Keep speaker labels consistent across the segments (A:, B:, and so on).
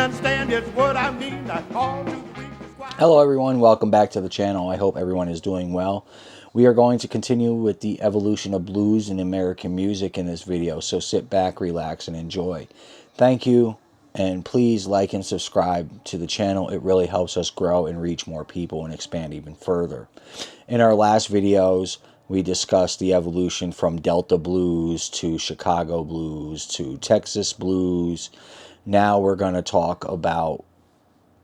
A: understand it's what I mean. I call to
B: Hello everyone, welcome back to the channel. I hope everyone is doing well. We are going to continue with the evolution of blues in American music in this video, so sit back, relax, and enjoy. Thank you, and please like and subscribe to the channel. It really helps us grow and reach more people and expand even further. In our last videos, we discussed the evolution from Delta blues to Chicago blues to Texas blues. Now we're going to talk about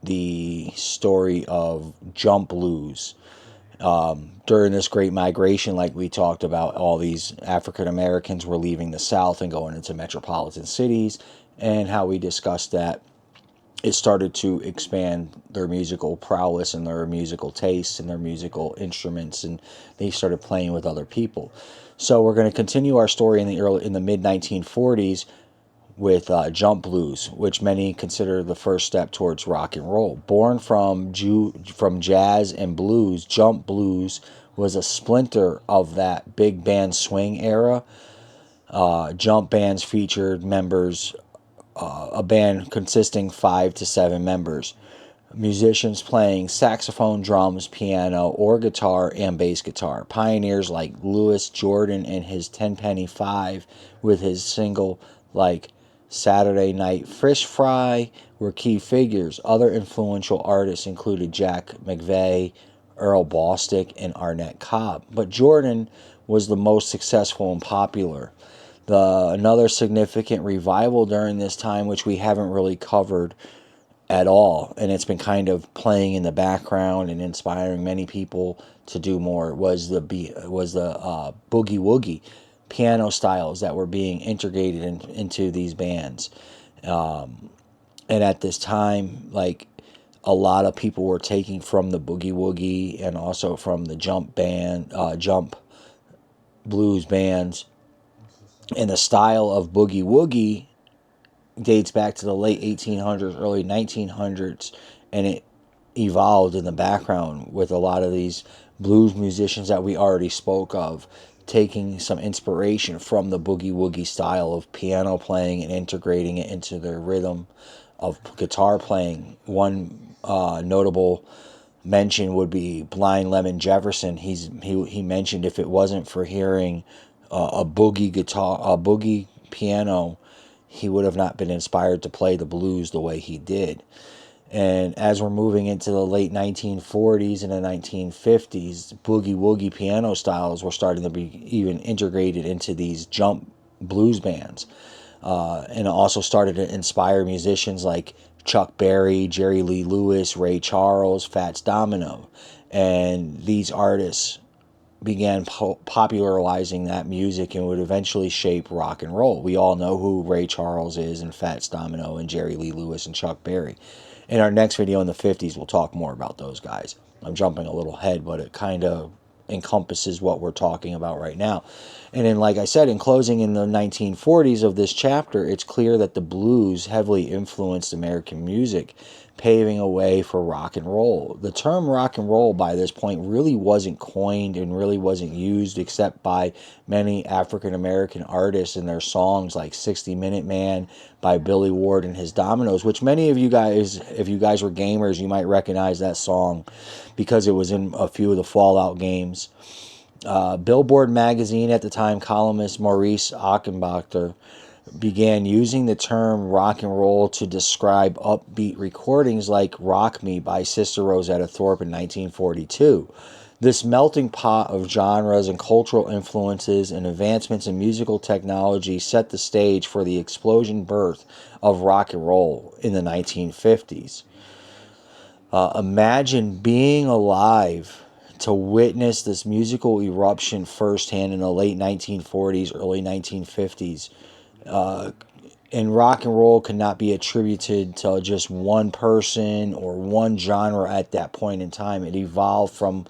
B: the story of jump blues. During this great migration, like we talked about, all these African Americans were leaving the South and going into metropolitan cities, and how we discussed that it started to expand their musical prowess and their musical tastes and their musical instruments, and they started playing with other people. So we're going to continue our story in the mid 1940s with jump blues, which many consider the first step towards rock and roll. Born from jazz and blues, jump blues was a splinter of that big band swing era. Jump bands featured members, a band consisting 5 to 7 members, musicians playing saxophone, drums, piano, or guitar and bass guitar. Pioneers like Louis Jordan and his Tenpenny Five with his single like Saturday Night Fish Fry were key figures. Other influential artists included Jack McVeigh, Earl Bostick, and Arnett Cobb. But Jordan was the most successful and popular. Another significant revival during this time, which we haven't really covered at all, and it's been kind of playing in the background and inspiring many people to do more, was the boogie woogie piano styles that were being integrated into these bands. And at this time, like, a lot of people were taking from the boogie woogie and also from the jump blues bands. And the style of boogie woogie dates back to the late 1800s, early 1900s, and it evolved in the background with a lot of these blues musicians that we already spoke of taking some inspiration from the boogie woogie style of piano playing and integrating it into their rhythm of guitar playing. One notable mention would be Blind Lemon Jefferson. He mentioned if it wasn't for hearing a boogie piano, he would have not been inspired to play the blues the way he did. And as we're moving into the late 1940s and the 1950s, boogie woogie piano styles were starting to be even integrated into these jump blues bands, and also started to inspire musicians like Chuck Berry, Jerry Lee Lewis, Ray Charles, Fats Domino. And these artists began popularizing that music and would eventually shape rock and roll. We all know who Ray Charles is, and Fats Domino, and Jerry Lee Lewis, and Chuck Berry. In our next video in the 50s, we'll talk more about those guys. I'm jumping a little ahead, but it kind of encompasses what we're talking about right now. And then, like I said, in closing in the 1940s of this chapter, it's clear that the blues heavily influenced American music, paving a way for rock and roll. The term rock and roll by this point really wasn't coined and really wasn't used except by many African American artists in their songs like 60-Minute Man by Billy Ward and his Dominoes, which many of you guys, if you guys were gamers, you might recognize that song because it was in a few of the Fallout games. Billboard magazine at the time, columnist Maurice Achenbacher began using the term rock and roll to describe upbeat recordings like Rock Me by Sister Rosetta Tharpe in 1942. This melting pot of genres and cultural influences and advancements in musical technology set the stage for the explosion birth of rock and roll in the 1950s. Imagine being alive to witness this musical eruption firsthand in the late 1940s, early 1950s. And rock and roll cannot be attributed to just one person or one genre at that point in time. It evolved from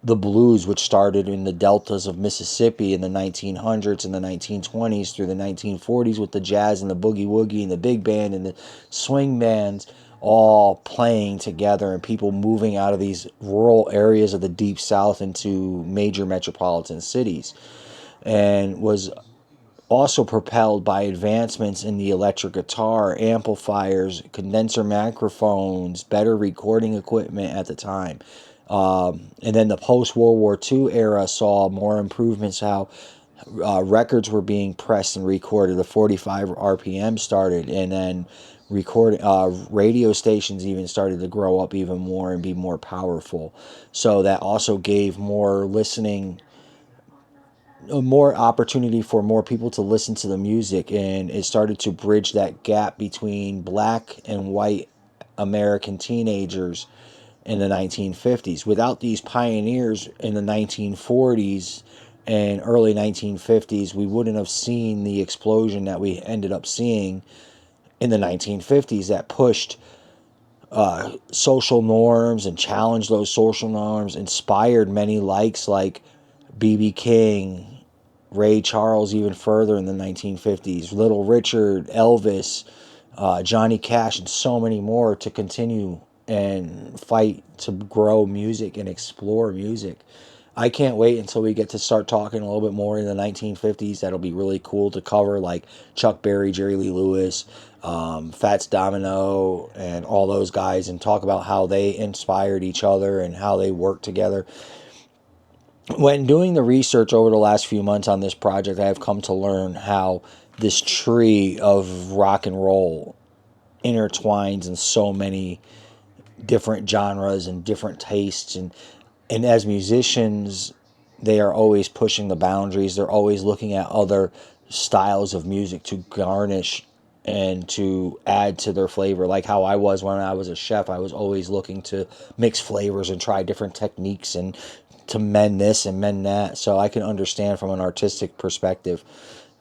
B: the blues, which started in the deltas of Mississippi in the 1900s and the 1920s through the 1940s with the jazz and the boogie woogie and the big band and the swing bands all playing together, and people moving out of these rural areas of the Deep South into major metropolitan cities, and was also propelled by advancements in the electric guitar, amplifiers, condenser microphones, better recording equipment at the time. And then the post-World War II era saw more improvements how records were being pressed and recorded. The 45 RPM started, and then radio stations even started to grow up even more and be more powerful. So that also gave more opportunity for more people to listen to the music, and it started to bridge that gap between black and white American teenagers in the 1950s. Without these pioneers in the 1940s and early 1950s, we wouldn't have seen the explosion that we ended up seeing in the 1950s that pushed social norms and challenged those social norms, inspired many likes like B.B. King, Ray Charles, even further in the 1950s, Little Richard, Elvis, Johnny Cash, and so many more to continue and fight to grow music and explore music. I can't wait until we get to start talking a little bit more in the 1950s. That'll be really cool to cover, like Chuck Berry, Jerry Lee Lewis, Fats Domino, and all those guys, and talk about how they inspired each other and how they worked together. When doing the research over the last few months on this project, I have come to learn how this tree of rock and roll intertwines in so many different genres and different tastes, and as musicians, they are always pushing the boundaries. They're always looking at other styles of music to garnish and to add to their flavor. Like how I was when I was a chef, I was always looking to mix flavors and try different techniques and to mend this and mend that. So I can understand from an artistic perspective.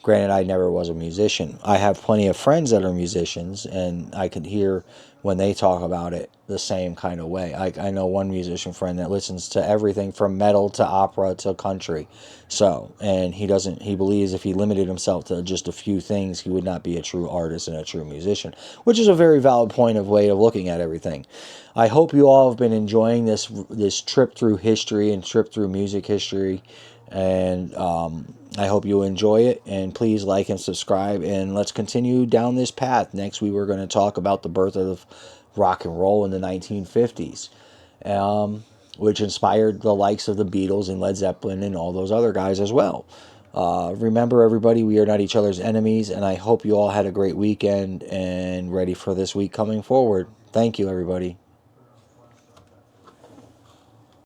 B: Granted, I never was a musician. I have plenty of friends that are musicians, and I can hear when they talk about it the same kind of way. I know one musician friend that listens to everything from metal to opera to country. So, and he believes if he limited himself to just a few things, he would not be a true artist and a true musician, which is a very valid point of way of looking at everything. I hope you all have been enjoying this trip through history and trip through music history, and I hope you enjoy it, and please like and subscribe, and let's continue down this path. Next week we're going to talk about the birth of rock and roll in the 1950s, which inspired the likes of the Beatles and Led Zeppelin and all those other guys as well. Remember, everybody, we are not each other's enemies, and I hope you all had a great weekend and ready for this week coming forward. Thank you, everybody.